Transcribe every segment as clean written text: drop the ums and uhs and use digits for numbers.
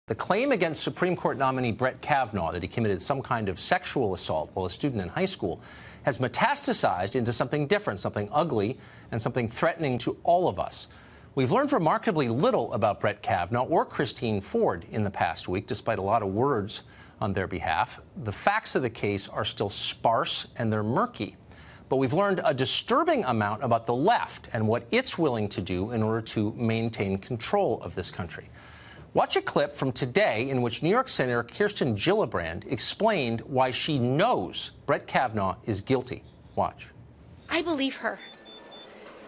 The claim against Supreme Court nominee Brett Kavanaugh that he committed some kind of sexual assault while a student in high school has metastasized into something different, something ugly, and something threatening to all of us. We've learned remarkably little about Brett Kavanaugh or Kristine Ford in the past week, despite a lot of words on their behalf. The facts of the case are still sparse and they're murky. But we've learned a disturbing amount about the left and what it's willing to do in order to maintain control of this country. Watch a clip from today in which New York Senator Kirsten Gillibrand explained why she knows Brett Kavanaugh is guilty. Watch. I believe her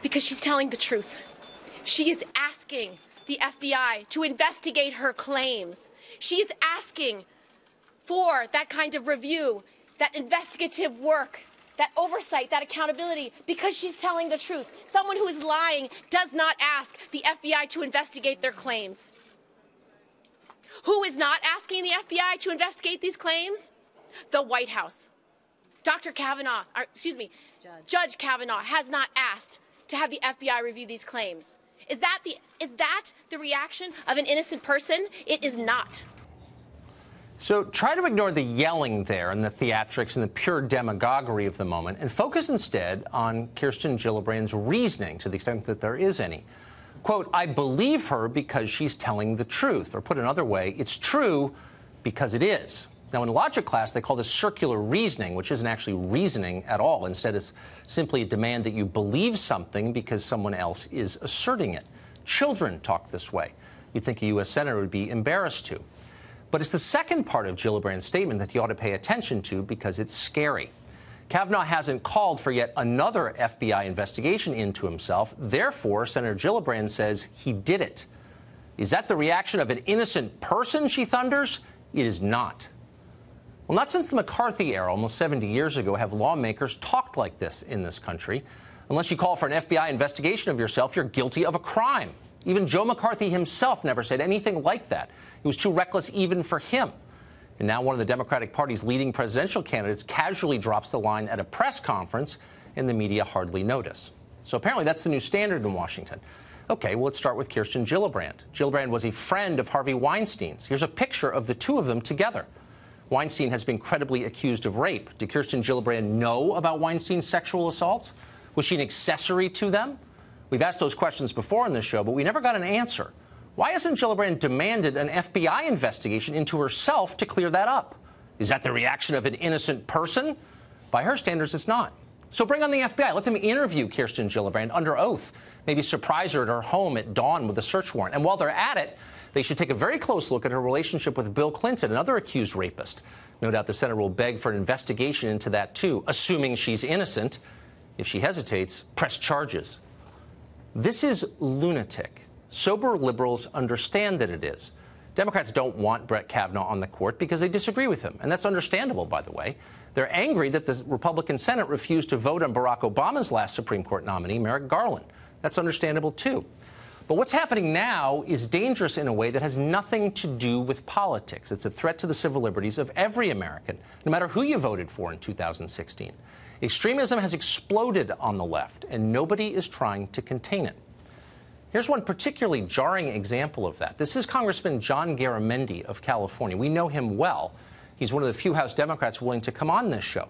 because she's telling the truth. She is asking the FBI to investigate her claims. She is asking for that kind of review, that investigative work, that oversight, that accountability, because she's telling the truth. Someone who is lying does not ask the FBI to investigate their claims. Who is not asking the FBI to investigate these claims? The White House. Dr. Kavanaugh, Judge Kavanaugh has not asked to have the FBI review these claims. Is that the reaction of an innocent person? It is not. So try to ignore the yelling there and the theatrics and the pure demagoguery of the moment and focus instead on Kirsten Gillibrand's reasoning, to the extent that there is any. Quote, I believe her because she's telling the truth. Or put another way, it's true because it is. Now, in logic class, they call this circular reasoning, which isn't actually reasoning at all. Instead, it's simply a demand that you believe something because someone else is asserting it. Children talk this way. You'd think a U.S. senator would be embarrassed to. But it's the second part of Gillibrand's statement that you ought to pay attention to because it's scary. Kavanaugh hasn't called for yet another FBI investigation into himself. Therefore, Senator Gillibrand says he did it. Is that the reaction of an innocent person, she thunders? It is not. Well, not since the McCarthy era, almost 70 years ago, have lawmakers talked like this in this country. Unless you call for an FBI investigation of yourself, you're guilty of a crime. Even Joe McCarthy himself never said anything like that. It was too reckless even for him. And now one of the Democratic Party's leading presidential candidates casually drops the line at a press conference, and the media hardly notice. So apparently that's the new standard in Washington. Okay, well, let's start with Kirsten Gillibrand. Gillibrand was a friend of Harvey Weinstein's. Here's a picture of the two of them together. Weinstein has been credibly accused of rape. Did Kirsten Gillibrand know about Weinstein's sexual assaults? Was she an accessory to them? We've asked those questions before on this show, but we never got an answer. Why hasn't Gillibrand demanded an FBI investigation into herself to clear that up? Is that the reaction of an innocent person? By her standards, it's not. So bring on the FBI. Let them interview Kirsten Gillibrand under oath. Maybe surprise her at her home at dawn with a search warrant. And while they're at it, they should take a very close look at her relationship with Bill Clinton, another accused rapist. No doubt the Senate will beg for an investigation into that, too, assuming she's innocent. If she hesitates, press charges. This is lunatic. Sober liberals understand that it is. Democrats don't want Brett Kavanaugh on the court because they disagree with him. And that's understandable, by the way. They're angry that the Republican Senate refused to vote on Barack Obama's last Supreme Court nominee, Merrick Garland. That's understandable, too. But what's happening now is dangerous in a way that has nothing to do with politics. It's a threat to the civil liberties of every American, no matter who you voted for in 2016. Extremism has exploded on the left, and nobody is trying to contain it. Here's one particularly jarring example of that. This is Congressman John Garamendi of California. We know him well. He's one of the few House Democrats willing to come on this show.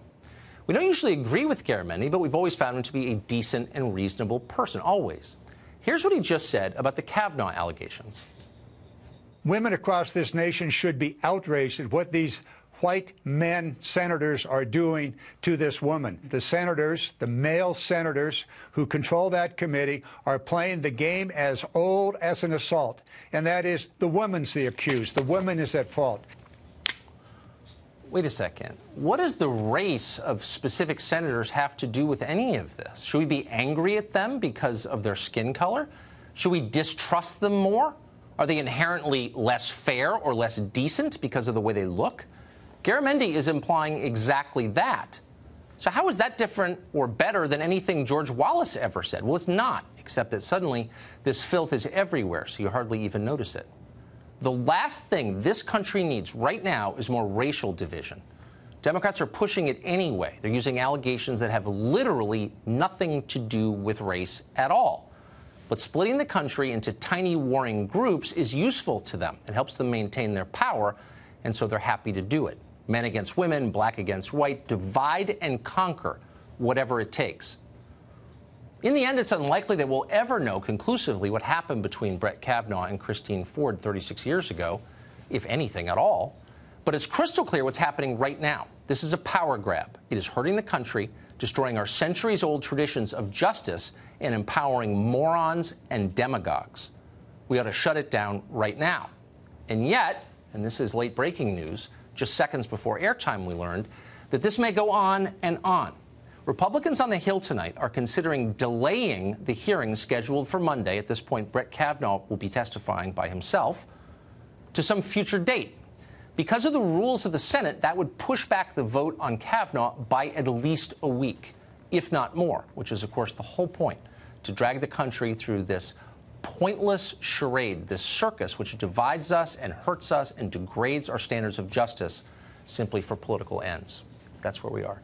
We don't usually agree with Garamendi, but we've always found him to be a decent and reasonable person, always. Here's what he just said about the Kavanaugh allegations. Women across this nation should be outraged at what these white men senators are doing to this woman. The senators, the male senators who control that committee, are playing the game as old as an assault, and that is the woman's the accused. The woman is at fault. Wait a second. What does the race of specific senators have to do with any of this? Should we be angry at them because of their skin color? Should we distrust them more? Are they inherently less fair or less decent because of the way they look? Garamendi is implying exactly that. So how is that different or better than anything George Wallace ever said? Well, it's not, except that suddenly this filth is everywhere, so you hardly even notice it. The last thing this country needs right now is more racial division. Democrats are pushing it anyway. They're using allegations that have literally nothing to do with race at all. But splitting the country into tiny warring groups is useful to them. It helps them maintain their power, and so they're happy to do it. Men against women, black against white, divide and conquer, whatever it takes. In the end, it's unlikely that we'll ever know conclusively what happened between Brett Kavanaugh and Kristine Ford 36 years ago, if anything at all. But it's crystal clear what's happening right now. This is a power grab. It is hurting the country, destroying our centuries-old traditions of justice, and empowering morons and demagogues. We ought to shut it down right now. And yet, and this is late-breaking news, just seconds before airtime we learned that this may go on and on. Republicans on the Hill tonight are considering delaying the hearing scheduled for Monday. At this point, Brett Kavanaugh will be testifying by himself to some future date. Because of the rules of the Senate, that would push back the vote on Kavanaugh by at least a week, if not more, which is, of course, the whole point, to drag the country through this pointless charade, this circus which divides us and hurts us and degrades our standards of justice simply for political ends. That's where we are.